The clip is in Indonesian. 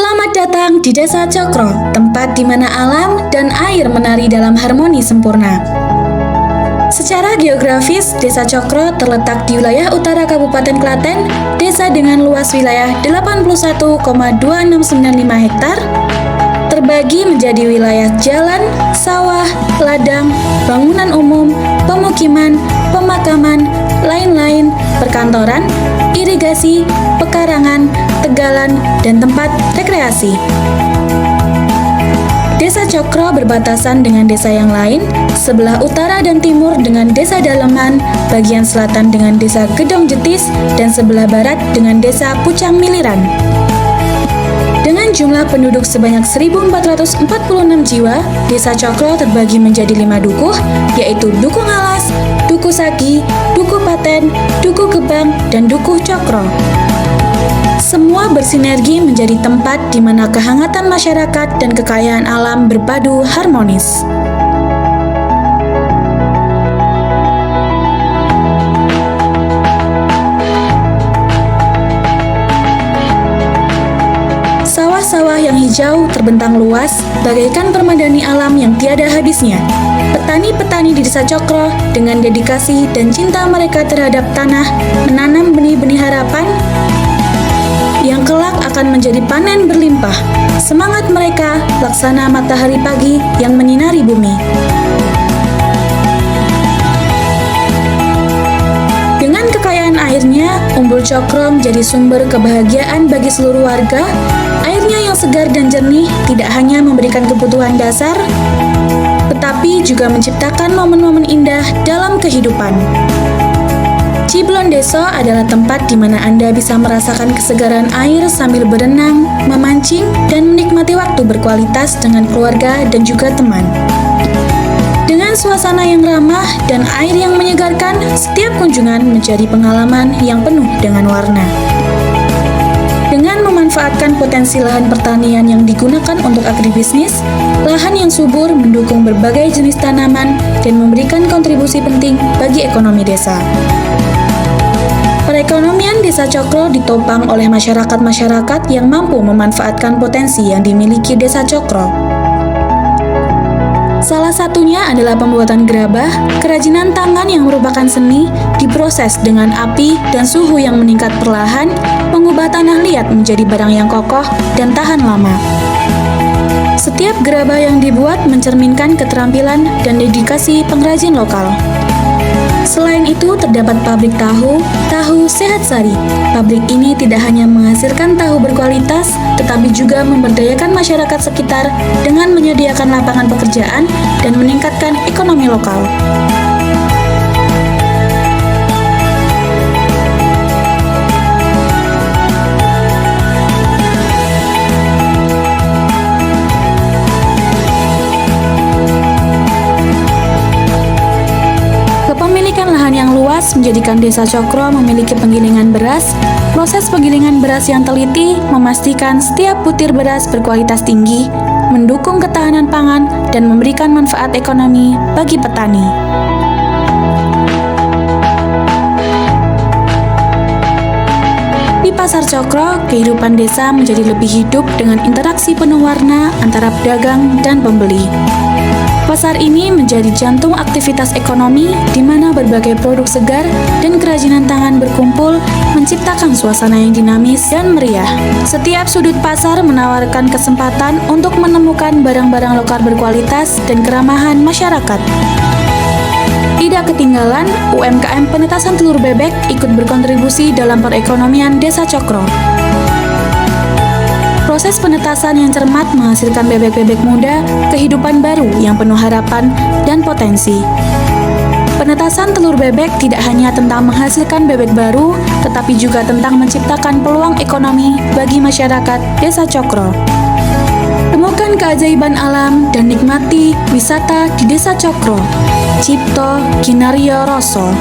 Selamat datang di Desa Cokro, tempat di mana alam dan air menari dalam harmoni sempurna. Secara geografis, Desa Cokro terletak di wilayah utara Kabupaten Klaten, desa dengan luas wilayah 81,2695 hektar, terbagi menjadi wilayah jalan, sawah, ladang, bangunan umum, pemukiman, pemakaman, lain-lain, perkantoran, irigasi, pekarangan, tegalan, dan tempat rekreasi. Desa Cokro berbatasan dengan desa yang lain, sebelah utara dan timur dengan Desa Daleman, bagian selatan dengan Desa Gedong Jetis, dan sebelah barat dengan Desa Pucang Miliran. Dengan jumlah penduduk sebanyak 1.446 jiwa, Desa Cokro terbagi menjadi 5 dukuh, yaitu Dukuh Ngalas, Dukuh Sagi, Dukuh Paten, Dukuh Gebang, dan Dukuh Cokro. Semua bersinergi menjadi tempat di mana kehangatan masyarakat dan kekayaan alam berpadu harmonis. Sawah-sawah yang hijau terbentang luas, bagaikan permadani alam yang tiada habisnya. Petani-petani di Desa Cokro dengan dedikasi dan cinta mereka terhadap tanah menanam benih-benih harapan yang kelak akan menjadi panen berlimpah. Semangat mereka laksana matahari pagi yang menyinari bumi. Dengan kekayaan airnya, Umbul Cokro menjadi sumber kebahagiaan bagi seluruh warga. Airnya yang segar dan jernih tidak hanya memberikan kebutuhan dasar, tetapi juga menciptakan momen-momen indah dalam kehidupan. Ciblon Deso adalah tempat di mana Anda bisa merasakan kesegaran air sambil berenang, memancing, dan menikmati waktu berkualitas dengan keluarga dan juga teman. Dengan suasana yang ramah dan air yang menyegarkan, setiap kunjungan menjadi pengalaman yang penuh dengan warna. Dengan memanfaatkan potensi lahan pertanian yang digunakan untuk agribisnis, lahan yang subur mendukung berbagai jenis tanaman dan memberikan kontribusi penting bagi ekonomi desa. Perekonomian Desa Cokro ditopang oleh masyarakat-masyarakat yang mampu memanfaatkan potensi yang dimiliki Desa Cokro. Salah satunya adalah pembuatan gerabah, kerajinan tangan yang merupakan seni, diproses dengan api dan suhu yang meningkat perlahan, mengubah tanah liat menjadi barang yang kokoh dan tahan lama. Setiap gerabah yang dibuat mencerminkan keterampilan dan dedikasi pengrajin lokal. Selain itu, terdapat pabrik tahu Sehat Sari. Pabrik ini tidak hanya menghasilkan tahu berkualitas, tetapi juga memberdayakan masyarakat sekitar dengan menyediakan lapangan pekerjaan dan meningkatkan ekonomi lokal. Kepemilikan lahan yang luas menjadikan Desa Cokro memiliki penggilingan beras. Proses penggilingan beras yang teliti memastikan setiap butir beras berkualitas tinggi, mendukung ketahanan pangan, dan memberikan manfaat ekonomi bagi petani. Di Pasar Cokro, kehidupan desa menjadi lebih hidup dengan interaksi penuh warna antara pedagang dan pembeli. Pasar ini menjadi jantung aktivitas ekonomi di mana berbagai produk segar dan kerajinan tangan berkumpul menciptakan suasana yang dinamis dan meriah. Setiap sudut pasar menawarkan kesempatan untuk menemukan barang-barang lokal berkualitas dan keramahan masyarakat. Tidak ketinggalan, UMKM penetasan telur bebek ikut berkontribusi dalam perekonomian Desa Cokro. Proses penetasan yang cermat menghasilkan bebek-bebek muda, kehidupan baru yang penuh harapan dan potensi. Penetasan telur bebek tidak hanya tentang menghasilkan bebek baru, tetapi juga tentang menciptakan peluang ekonomi bagi masyarakat Desa Cokro. Temukan keajaiban alam dan nikmati wisata di Desa Cokro. Cipto Ginaryo Roso.